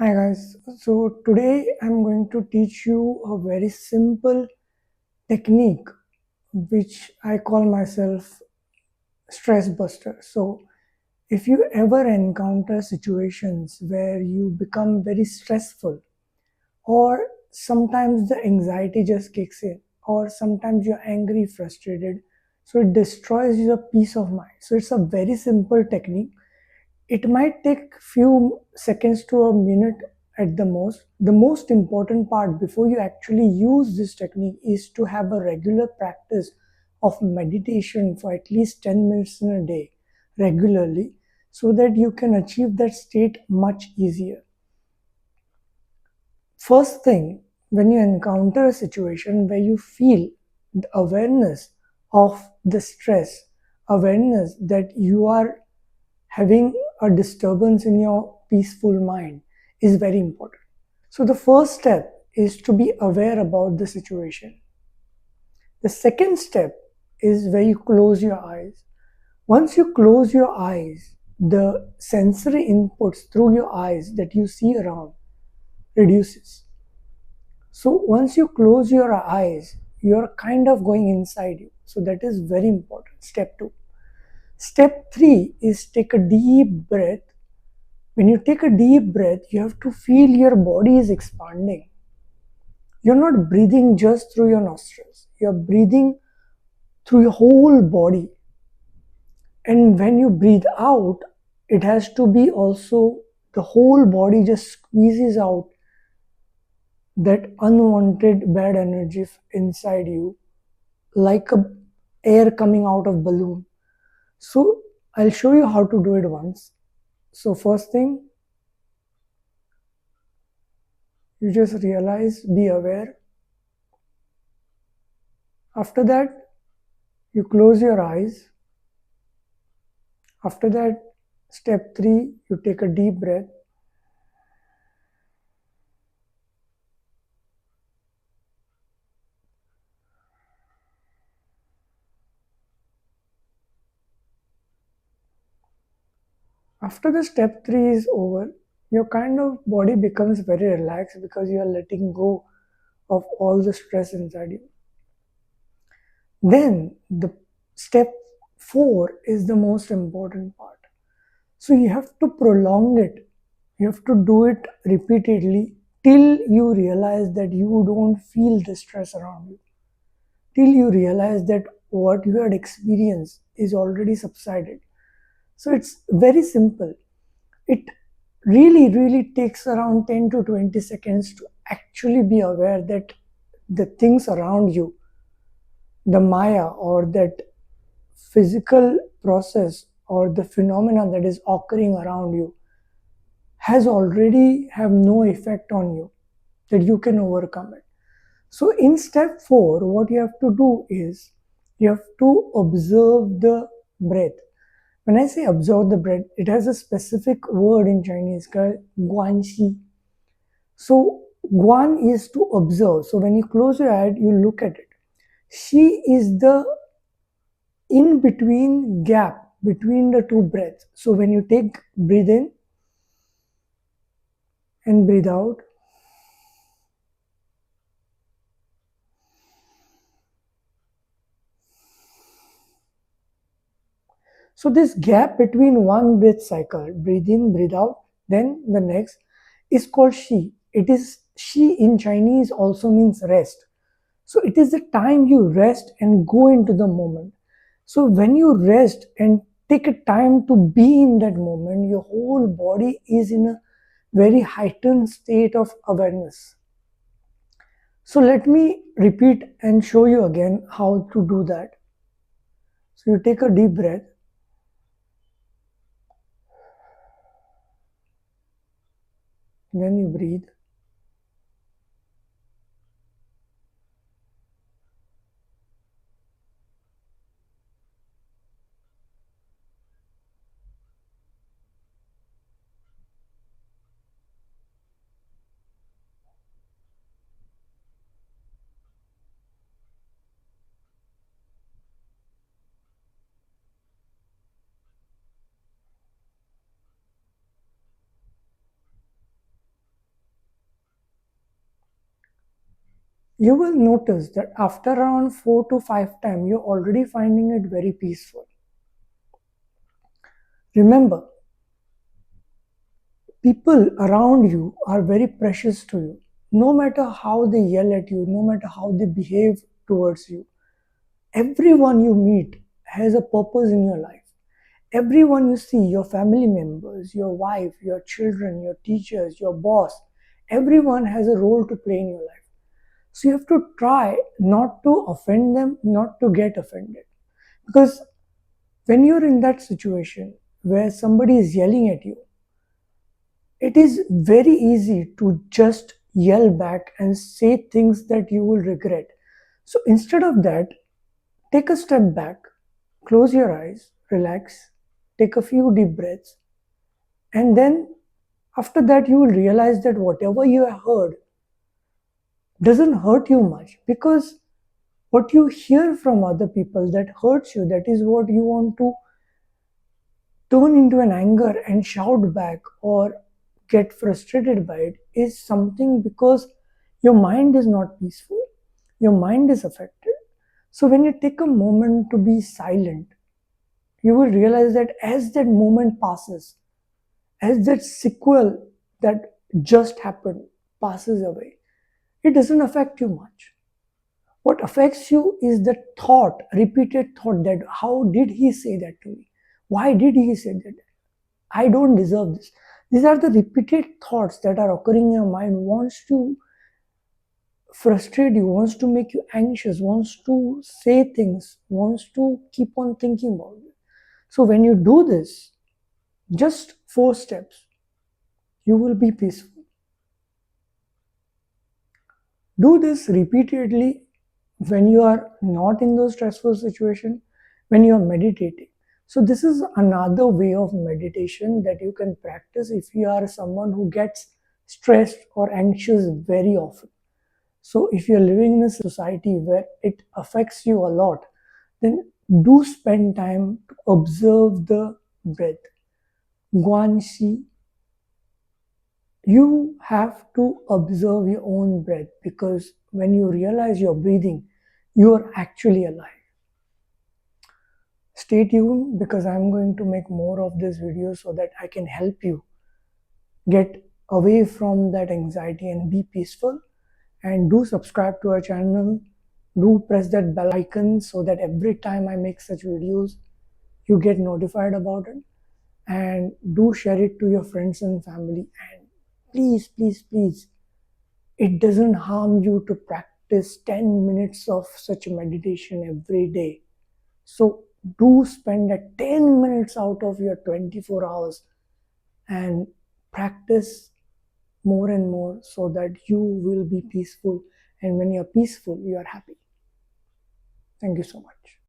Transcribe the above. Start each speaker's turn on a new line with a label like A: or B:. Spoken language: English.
A: Hi guys, so today I'm going to teach you a very simple technique which I call myself stress buster. So if you ever encounter situations where you become very stressful, or sometimes the anxiety just kicks in, or sometimes you're angry, frustrated, so it destroys your peace of mind. So it's a very simple technique. It might take few seconds to a minute at the most. The most important part before you actually use this technique is to have a regular practice of meditation for at least 10 minutes in a day regularly, so that you can achieve that state much easier. First thing, when you encounter a situation where you feel the awareness of the stress, awareness that you are having a disturbance in your peaceful mind is very important. So the first step is to be aware about the situation. The second step is where you close your eyes. Once you close your eyes, the sensory inputs through your eyes that you see around reduces. So once you close your eyes, you're kind of going inside you. So that is very important. Step 2. Step 3 is take a deep breath. When you take a deep breath, you have to feel your body is expanding. You're not breathing just through your nostrils, you're breathing through your whole body. And when you breathe out, it has to be also the whole body just squeezes out that unwanted bad energy inside you, like a air coming out of balloon. So I'll show you how to do it once. So first thing, you just realize, be aware. After that, you close your eyes. After that, step 3, you take a deep breath. After the step 3 is over, your kind of body becomes very relaxed because you are letting go of all the stress inside you. Then the step 4 is the most important part. So you have to prolong it. You have to do it repeatedly till you realize that you don't feel the stress around you. Till you realize that what you had experienced is already subsided. So it's very simple. It really takes around 10 to 20 seconds to actually be aware that the things around you, the Maya or that physical process or the phenomena that is occurring around you has already have no effect on you, that you can overcome it. So in step 4, what you have to do is you have to observe the breath. When I say observe the breath, it has a specific word in Chinese called guanxi. So guan is to observe. So when you close your eye, you look at it. Xi is the in between gap between the two breaths. So when you take breathe in and breathe out, so this gap between one breath cycle, breathe in, breathe out, then the next, is called Shi. It is Shi in Chinese also means rest. So it is the time you rest and go into the moment. So when you rest and take a time to be in that moment, your whole body is in a very heightened state of awareness. So let me repeat and show you again how to do that. So you take a deep breath, then you breathe. you will notice that after around 4 to 5 times, you're already finding it very peaceful. Remember, people around you are very precious to you. No matter how they yell at you, no matter how they behave towards you, everyone you meet has a purpose in your life. Everyone you see, your family members, your wife, your children, your teachers, your boss, everyone has a role to play in your life. So you have to try not to offend them, not to get offended. Because when you're in that situation where somebody is yelling at you, it is very easy to just yell back and say things that you will regret. So instead of that, take a step back, close your eyes, relax, take a few deep breaths, and then after that, you will realize that whatever you have heard doesn't hurt you much, because what you hear from other people that hurts you, that is what you want to turn into an anger and shout back or get frustrated by it, is something because your mind is not peaceful, your mind is affected. So when you take a moment to be silent, you will realize that as that moment passes, as that sequel that just happened passes away, it doesn't affect you much. What affects you is the thought, repeated thought, that how did he say that to me? Why did he say that? I don't deserve this. These are the repeated thoughts that are occurring in your mind, wants to frustrate you, wants to make you anxious, wants to say things, wants to keep on thinking about it. So when you do this, just 4 steps, you will be peaceful. Do this repeatedly when you are not in those stressful situations, when you are meditating. So this is another way of meditation that you can practice if you are someone who gets stressed or anxious very often. So if you're living in a society where it affects you a lot, then do spend time to observe the breath. Guanxi, you have to observe your own breath, because when you realize you're breathing, you are actually alive. Stay tuned, because I'm going to make more of this video so that I can help you get away from that anxiety and be peaceful. And do subscribe to our channel, do press that bell icon so that every time I make such videos you get notified about it, and do share it to your friends and family. And please, please, please, it doesn't harm you to practice 10 minutes of such meditation every day. So do spend that 10 minutes out of your 24 hours and practice more and more, so that you will be peaceful. And when you're peaceful, you are happy. Thank you so much.